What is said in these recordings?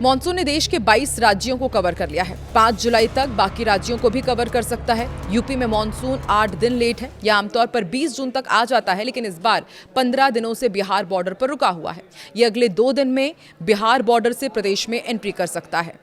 Monsoon ने देश के 22 राज्यों को कवर कर लिया है। 5 जुलाई तक बाकी राज्यों को भी कवर कर सकता है। यूपी में मॉनसून 8 दिन लेट है। यह आमतौर पर 20 जून तक आ जाता है, लेकिन इस बार 15 दिनों से बिहार बॉर्डर पर रुका हुआ है। यह अगले 2 दिन में बिहार बॉर्डर से प्रदेश में एंट्री कर सकता है।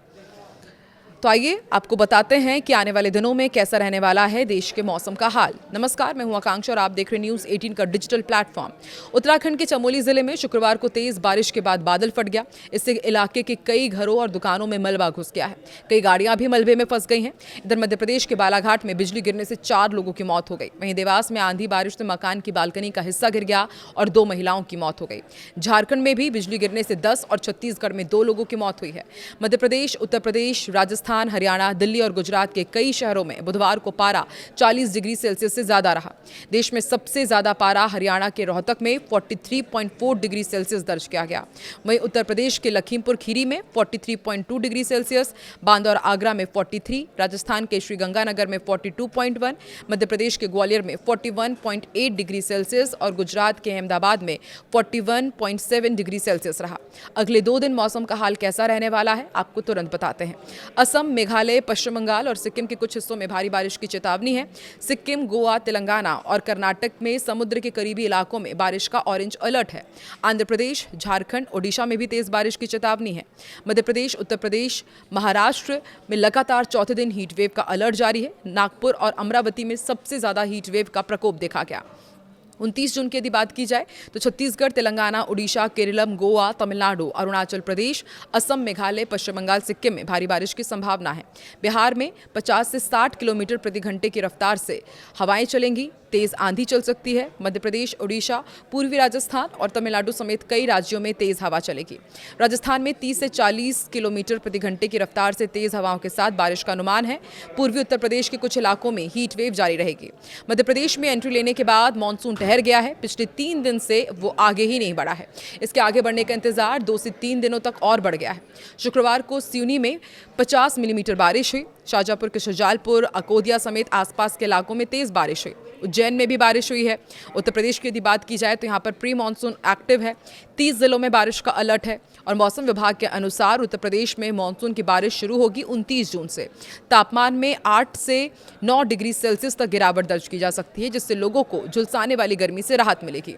तो आइए आपको बताते हैं कि आने वाले दिनों में कैसा रहने वाला है देश के मौसम का हाल। नमस्कार, मैं हूं आकांक्षा और आप देख रहे न्यूज़ 18 का डिजिटल प्लेटफॉर्म। उत्तराखंड के चमोली जिले में शुक्रवार को तेज बारिश के बाद बादल फट गया। इससे इलाके के कई घरों और दुकानों में मलबा घुस गया है। कई गाड़ियां भी मलबे में फंस गई हैं। इधर मध्य प्रदेश के बालाघाट में बिजली गिरने से 4 लोगों की मौत हो गई। वहीं देवास में आंधी बारिश से मकान की बालकनी का हिस्सा गिर गया और 2 महिलाओं की मौत हो गई। झारखंड में भी बिजली गिरने से 10 और छत्तीसगढ़ में 2 लोगों की मौत हुई है। मध्य प्रदेश, उत्तर प्रदेश, राजस्थान, हरियाणा, दिल्ली और गुजरात के कई शहरों में बुधवार को पारा 40 डिग्री सेल्सियस से ज्यादा रहा। देश में सबसे ज्यादा पारा हरियाणा के रोहतक में 43.4 डिग्री सेल्सियस दर्ज किया गया। वहीं उत्तर प्रदेश के लखीमपुर खीरी में 43.2 डिग्री सेल्सियस, बांदा और आगरा में 43, राजस्थान के श्रीगंगानगर में 42.1, मध्य प्रदेश के ग्वालियर में 41.8 डिग्री सेल्सियस और गुजरात के अहमदाबाद में 41.7 डिग्री सेल्सियस रहा। अगले 2 दिन मौसम का हाल कैसा रहने वाला है, आपको तुरंत बताते हैं। असम, मेघालय, पश्चिम बंगाल और सिक्किम के कुछ हिस्सों में भारी बारिश की चेतावनी है। सिक्किम, गोवा, तेलंगाना और कर्नाटक में समुद्र के करीबी इलाकों में बारिश का ऑरेंज अलर्ट है। आंध्र प्रदेश, झारखंड, ओडिशा में भी तेज बारिश की चेतावनी है। मध्य प्रदेश, उत्तर प्रदेश, महाराष्ट्र में लगातार चौथे दिन हीट वेव का अलर्ट जारी है। नागपुर और अमरावती में सबसे ज्यादा हीट वेव का प्रकोप देखा गया। 29 जून की यदि बात की जाए तो छत्तीसगढ़, तेलंगाना, उड़ीसा, केरलम, गोवा, तमिलनाडु, अरुणाचल प्रदेश, असम, मेघालय, पश्चिम बंगाल, सिक्किम में भारी बारिश की संभावना है। बिहार में 50 से 60 किलोमीटर प्रति घंटे की रफ्तार से हवाएं चलेंगी। तेज आंधी चल सकती है। मध्य प्रदेश, उड़ीसा, पूर्वी राजस्थान और तमिलनाडु समेत कई राज्यों में तेज हवा चलेगी। राजस्थान में 30 से 40 किलोमीटर प्रति घंटे की रफ्तार से तेज हवाओं के साथ बारिश का अनुमान है। पूर्वी उत्तर प्रदेश के कुछ इलाकों में हीट वेव जारी रहेगी। मध्य प्रदेश में एंट्री लेने के बाद मानसून ठहर गया है। पिछले 3 दिन से वो आगे ही नहीं बढ़ा है। इसके आगे बढ़ने का इंतजार 2 से 3 दिनों तक और बढ़ गया है। शुक्रवार को सिवनी में 50 मिलीमीटर बारिश हुई। शाजापुर के शुजालपुर, अकोदिया समेत आसपास के इलाकों में तेज बारिश हुई। उज्जैन में भी बारिश हुई है। उत्तर प्रदेश की यदि बात की जाए तो यहाँ पर प्री मानसून एक्टिव है। 30 जिलों में बारिश का अलर्ट है और मौसम विभाग के अनुसार उत्तर प्रदेश में मानसून की बारिश शुरू होगी 29 जून से। तापमान में 8 से 9 डिग्री सेल्सियस तक गिरावट दर्ज की जा सकती है, जिससे लोगों को झुलसाने वाली गर्मी से राहत मिलेगी।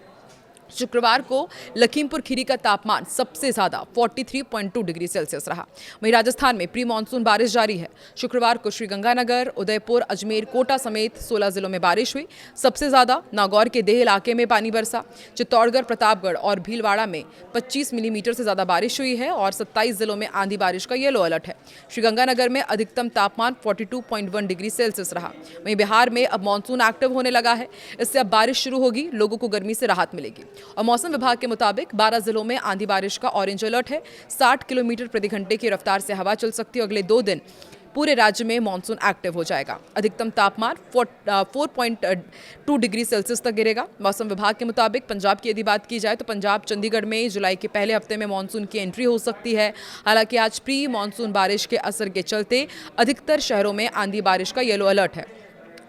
शुक्रवार को लखीमपुर खीरी का तापमान सबसे ज्यादा 43.2 डिग्री सेल्सियस रहा। वहीं राजस्थान में प्री मानसून बारिश जारी है। शुक्रवार को श्रीगंगानगर, उदयपुर, अजमेर, कोटा समेत 16 जिलों में बारिश हुई। सबसे ज्यादा नागौर के देह इलाके में पानी बरसा। चित्तौड़गढ़, प्रतापगढ़ और भीलवाड़ा में 25 मिलीमीटर से ज्यादा बारिश हुई है और 27 जिलों में आंधी बारिश का येलो अलर्ट है। श्रीगंगानगर में अधिकतम तापमान 42.1 डिग्री सेल्सियस रहा। वहीं बिहार में अब मानसून एक्टिव होने लगा है। इससे अब बारिश शुरू होगी, लोगों को गर्मी से राहत मिलेगी। और मौसम विभाग के मुताबिक 12 जिलों में आंधी बारिश का ऑरेंज अलर्ट है। 60 किलोमीटर प्रति घंटे की रफ्तार से हवा चल सकती है। अगले 2 दिन पूरे राज्य में मानसून एक्टिव हो जाएगा। अधिकतम तापमान 4.2 डिग्री सेल्सियस तक गिरेगा। मौसम विभाग के मुताबिक पंजाब की यदि बात की जाए तो पंजाब, चंडीगढ़ में जुलाई के पहले हफ्ते में मानसून की एंट्री हो सकती है। हालांकि आज प्री मानसून बारिश के असर के चलते अधिकतर शहरों में आंधी बारिश का येलो अलर्ट है।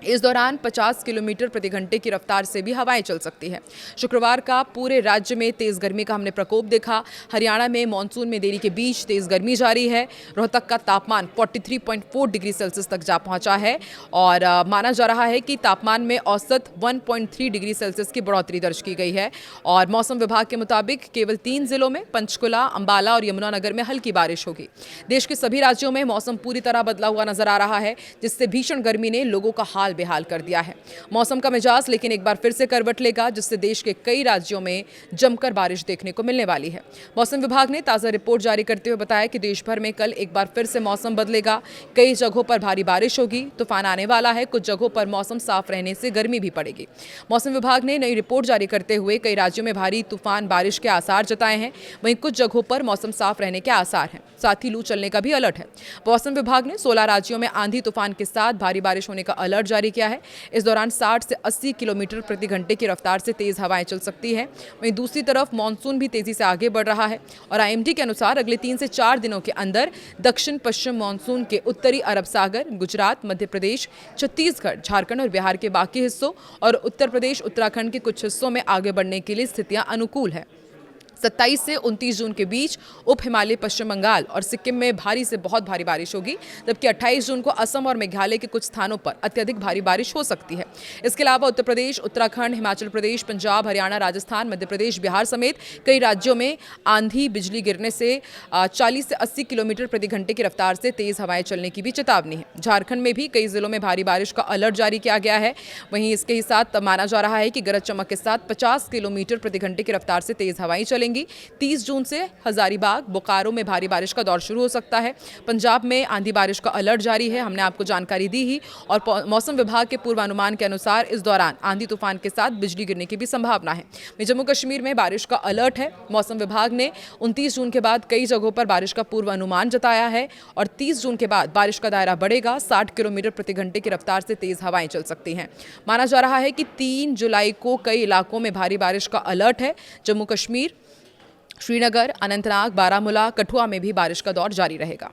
इस दौरान 50 किलोमीटर प्रति घंटे की रफ्तार से भी हवाएं चल सकती है। शुक्रवार का पूरे राज्य में तेज गर्मी का हमने प्रकोप देखा। हरियाणा में मानसून में देरी के बीच तेज गर्मी जारी है। रोहतक का तापमान 43.4 डिग्री सेल्सियस तक जा पहुंचा है और माना जा रहा है कि तापमान में औसत 1.3 डिग्री सेल्सियस की बढ़ोतरी दर्ज की गई है। और मौसम विभाग के मुताबिक केवल 3 जिलों में पंचकुला, अंबाला और यमुनानगर में हल्की बारिश होगी। देश के सभी राज्यों में मौसम पूरी तरह बदला हुआ नजर आ रहा है, जिससे भीषण गर्मी ने लोगों का हाल बेहाल कर दिया है। मौसम का मिजाज लेकिन एक बार फिर से करवट लेगा, जिससे देश के कई राज्यों में जमकर बारिश देखने को मिलने वाली है। मौसम विभाग ने ताजा रिपोर्ट जारी करते हुए बताया कि देश भर में कल एक बार फिर से मौसम बदलेगा। कई जगहों पर भारी बारिश होगी, तूफान आने वाला है। कुछ जगहों पर मौसम साफ रहने से गर्मी भी पड़ेगी। मौसम विभाग ने नई रिपोर्ट जारी करते हुए कई राज्यों में भारी तूफान बारिश के आसार जताए हैं। वहीं कुछ जगहों पर मौसम साफ रहने के आसार हैं। साथ ही लू चलने का भी अलर्ट है। मौसम विभाग ने 16 राज्यों में आंधी तूफान के साथ भारी बारिश होने का अलर्ट जारी किया है। इस दौरान 60 से 80 किलोमीटर प्रति घंटे की रफ्तार से तेज हवाएं चल सकती है। वहीं दूसरी तरफ मानसून भी तेजी से आगे बढ़ रहा है और आईएमडी के अनुसार अगले 3 से 4 दिनों के अंदर दक्षिण पश्चिम मानसून के उत्तरी अरब सागर, गुजरात, मध्य प्रदेश, छत्तीसगढ़, झारखंड और बिहार के बाकी हिस्सों और उत्तर प्रदेश, उत्तराखंड के कुछ हिस्सों में आगे बढ़ने के लिए स्थितियां अनुकूल है। 27 से 29 जून के बीच उप हिमालय, पश्चिम बंगाल और सिक्किम में भारी से बहुत भारी बारिश होगी, जबकि 28 जून को असम और मेघालय के कुछ स्थानों पर अत्यधिक भारी बारिश हो सकती है। इसके अलावा उत्तर प्रदेश, उत्तराखंड, हिमाचल प्रदेश, पंजाब, हरियाणा, राजस्थान, मध्य प्रदेश, बिहार समेत कई राज्यों में आंधी, बिजली गिरने से 40 से 80 किलोमीटर प्रति घंटे की रफ्तार से तेज हवाएं चलने की भी चेतावनी है। झारखंड में भी कई जिलों में भारी बारिश का अलर्ट जारी किया गया है। वहीं इसके ही साथ माना जा रहा है कि गरज चमक के साथ 50 किलोमीटर प्रति घंटे की रफ्तार से तेज हवाएं चलेंगी। 30 जून से हजारीबाग, बोकारो में भारी बारिश का दौर शुरू हो सकता है। पंजाब में आंधी बारिश का अलर्ट जारी है, हमने आपको जानकारी दी ही। और मौसम विभाग के पूर्वानुमान के अनुसार इस दौरान आंधी तूफान के साथ बिजली गिरने की भी संभावना है। जम्मू कश्मीर में बारिश का अलर्ट है। मौसम विभाग ने 29 जून के बाद कई जगहों पर बारिश का पूर्वानुमान जताया है और 30 जून के बाद बारिश का दायरा बढ़ेगा। 60 किलोमीटर प्रति घंटे की रफ्तार से तेज हवाएं चल सकती हैं। माना जा रहा है कि 3 जुलाई को कई इलाकों में भारी बारिश का अलर्ट है। जम्मू कश्मीर, श्रीनगर, अनंतनाग, बारामूला, कठुआ में भी बारिश का दौर जारी रहेगा।